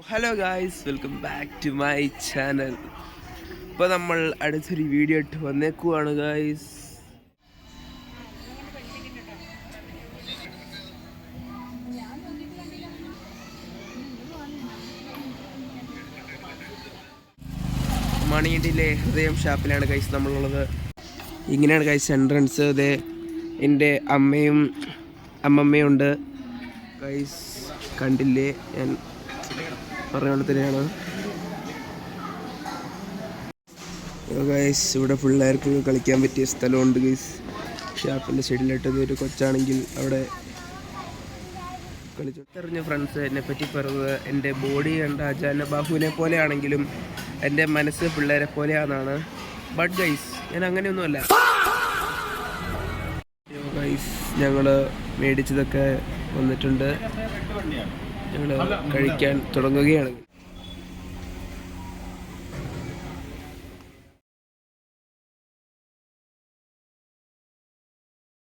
Hello guys, welcome back to my channel. ഇപ്പോൾ നമ്മൾ അടുത്തൊരു വീഡിയോ ഇട്ട് വന്നേക്കുവാണ് ഗായ്സ്. മണിയണ്ടിയിലെ ഹൃദയം ഷാപ്പിലാണ് ഗൈസ് നമ്മളുള്ളത്. ഇങ്ങനെയാണ് ഗൈസ് എൻട്രൻസ്. അതെ, എൻ്റെ അമ്മമ്മയും ഉണ്ട് ഗൈസ്. കണ്ടില്ലേ, ഞാൻ പറഞ്ഞുകൊണ്ട് തന്നെയാണ് ഗൈസ്. ഇവിടെ പിള്ളേർക്ക് കളിക്കാൻ പറ്റിയ സ്ഥലമുണ്ട് ഗൈസ്. ഷാപ്പിൻ്റെ സൈഡിലായിട്ട് ഒരു കൊച്ചാണെങ്കിൽ അവിടെ കളിച്ചെറിഞ്ഞ ഫ്രണ്ട്സ് എന്നെ പറ്റി പറയുന്നത് എൻ്റെ ബോഡി കണ്ട അജാന ബാഹുവിനെ പോലെ ആണെങ്കിലും എൻ്റെ മനസ്സ് പിള്ളേരെ പോലെയാണെന്നാണ്. ബട്ട് ഗൈസ്, ഞാൻ അങ്ങനെയൊന്നുമല്ല ഗൈസ്. ഞങ്ങൾ മേടിച്ചതൊക്കെ വന്നിട്ടുണ്ട്. ഞങ്ങൾ കഴിക്കാൻ തുടങ്ങുകയാണ്.